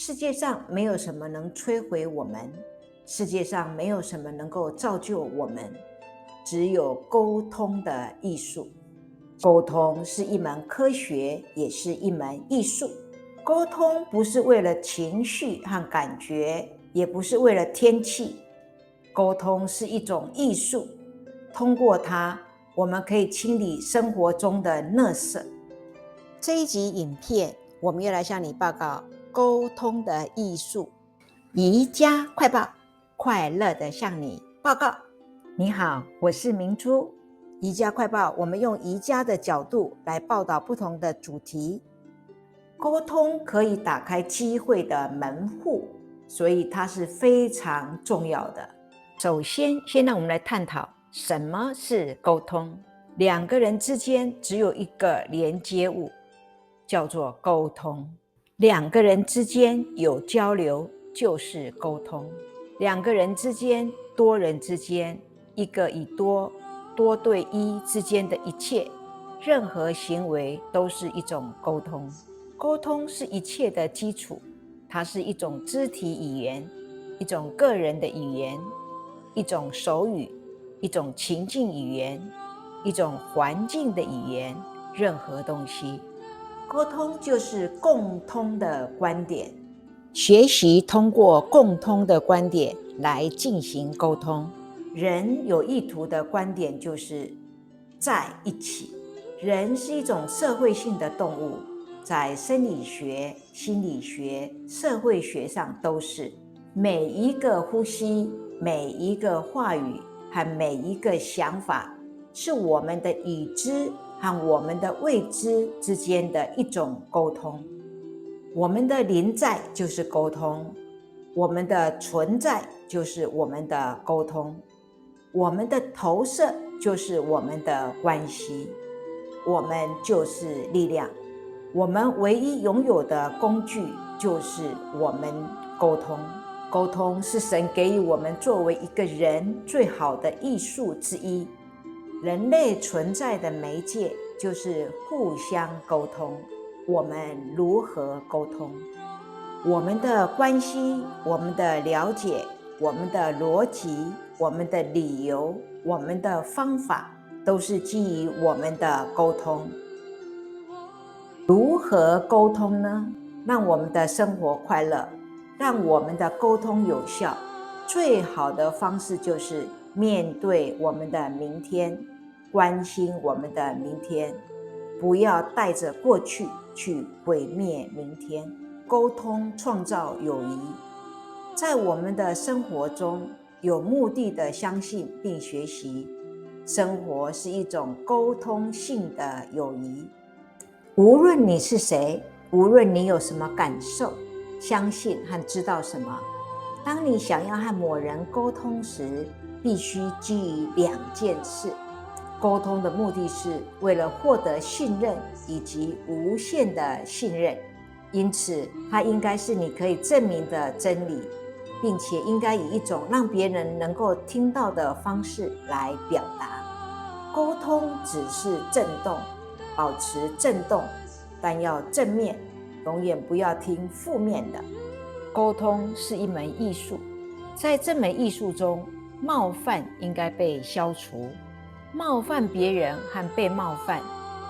世界上没有什么能摧毁我们，世界上没有什么能够造就我们，只有沟通的艺术。沟通是一门科学，也是一门艺术。沟通不是为了情绪和感觉，也不是为了天气。沟通是一种艺术，通过它，我们可以清理生活中的垃圾。这一集影片，我们要来向你报告沟通的艺术。宜家快报，快乐的向你报告。你好，我是明珠。宜家快报，我们用宜家的角度来报道不同的主题。沟通可以打开机会的门户，所以它是非常重要的。首先让我们来探讨什么是沟通。两个人之间只有一个连接物，叫做沟通。两个人之间有交流，就是沟通。两个人之间、多人之间，一个与多对一之间的一切，任何行为都是一种沟通。沟通是一切的基础，它是一种肢体语言，一种个人的语言，一种手语，一种情境语言，一种环境的语言，任何东西。沟通就是共通的观点，学习通过共通的观点来进行沟通。人有意图的观点就是在一起。人是一种社会性的动物，在生理学、心理学、社会学上都是。每一个呼吸，每一个话语和每一个想法，是我们的已知和我们的未知之间的一种沟通。我们的临在就是沟通，我们的存在就是我们的沟通，我们的投射就是我们的关系。我们就是力量，我们唯一拥有的工具就是我们沟通。沟通是神给予我们作为一个人最好的艺术之一。人类存在的媒介就是互相沟通。我们如何沟通？我们的关系，我们的了解，我们的逻辑，我们的理由，我们的方法，都是基于我们的沟通。如何沟通呢？让我们的生活快乐，让我们的沟通有效，最好的方式就是面对我们的明天，关心我们的明天，不要带着过去去毁灭明天。沟通创造友谊，在我们的生活中有目的的相信并学习。生活是一种沟通性的友谊。无论你是谁，无论你有什么感受、相信和知道什么，当你想要和某人沟通时，必须基于两件事。沟通的目的是为了获得信任以及无限的信任，因此它应该是你可以证明的真理，并且应该以一种让别人能够听到的方式来表达。沟通只是震动，保持震动，但要正面，永远不要听负面的。沟通是一门艺术，在这门艺术中，冒犯应该被消除。冒犯别人和被冒犯，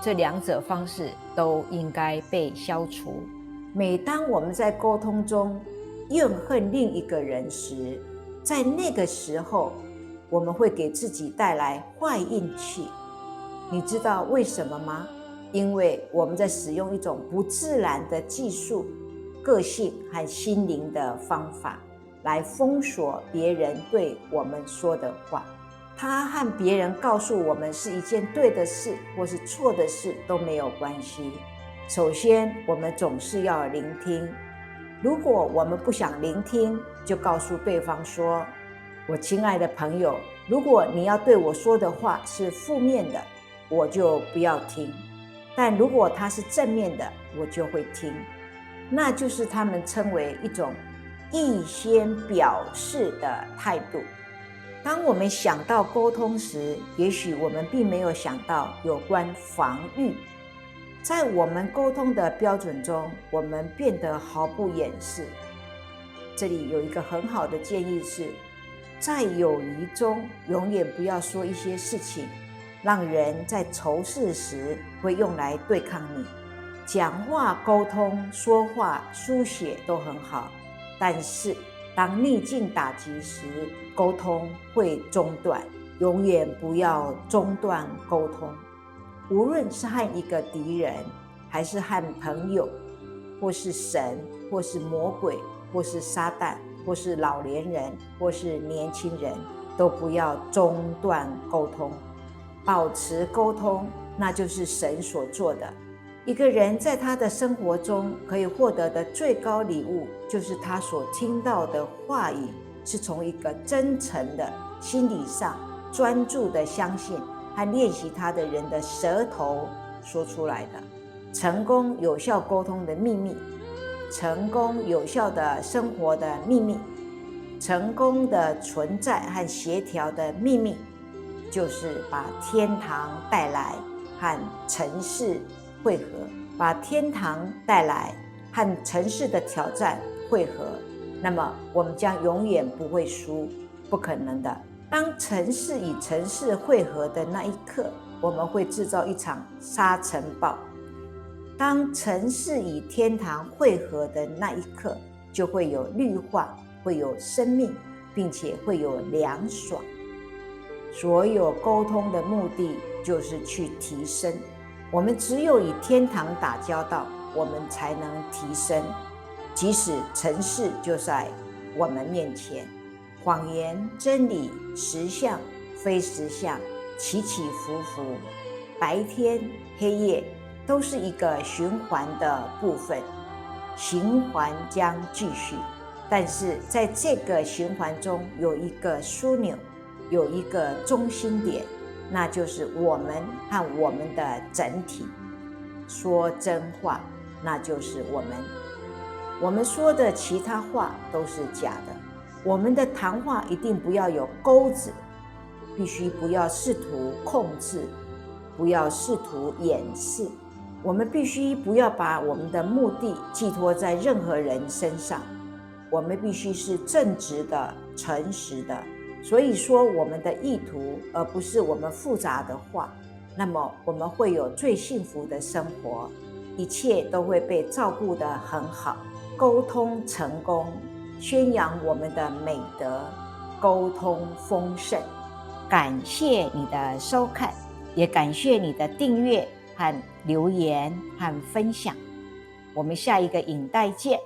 这两者方式都应该被消除。每当我们在沟通中怨恨另一个人时，在那个时候，我们会给自己带来坏运气。你知道为什么吗？因为我们在使用一种不自然的技术、个性和心灵的方法来封锁别人对我们说的话。他和别人告诉我们是一件对的事或是错的事都没有关系。首先，我们总是要聆听。如果我们不想聆听，就告诉对方说：我亲爱的朋友，如果你要对我说的话是负面的，我就不要听。但如果它是正面的，我就会听。那就是他们称为一种预先表示的态度。当我们想到沟通时，也许我们并没有想到有关防御。在我们沟通的标准中，我们变得毫不掩饰。这里有一个很好的建议是，在友谊中永远不要说一些事情，让人在仇视时会用来对抗你。讲话、沟通、说话、书写都很好，但是当逆境打击时，沟通会中断。永远不要中断沟通，无论是和一个敌人，还是和朋友，或是神，或是魔鬼，或是撒旦，或是老年人，或是年轻人，都不要中断沟通。保持沟通，那就是神所做的。一个人在他的生活中可以获得的最高礼物，就是他所听到的话语是从一个真诚的心理上专注的相信和练习他的人的舌头说出来的。成功有效沟通的秘密，成功有效的生活的秘密，成功的存在和协调的秘密，就是把天堂带来和尘世汇合，把天堂带来和尘世的挑战汇合，那么我们将永远不会输，不可能的。当尘世与尘世汇合的那一刻，我们会制造一场沙尘暴。当尘世与天堂汇合的那一刻，就会有绿化，会有生命，并且会有凉爽。所有沟通的目的就是去提升。我们只有与天堂打交道，我们才能提升。即使尘世就在我们面前，谎言、真理、实相、非实相，起起伏伏，白天、黑夜，都是一个循环的部分，循环将继续。但是在这个循环中，有一个枢纽，有一个中心点，那就是我们和我们的整体。说真话，那就是我们。我们说的其他话都是假的。我们的谈话一定不要有钩子，必须不要试图控制，不要试图掩饰。我们必须不要把我们的目的寄托在任何人身上。我们必须是正直的、诚实的。所以说我们的意图，而不是我们复杂的话，那么我们会有最幸福的生活，一切都会被照顾得很好。沟通成功，宣扬我们的美德，沟通丰盛。感谢你的收看，也感谢你的订阅和留言和分享。我们下一个影带见。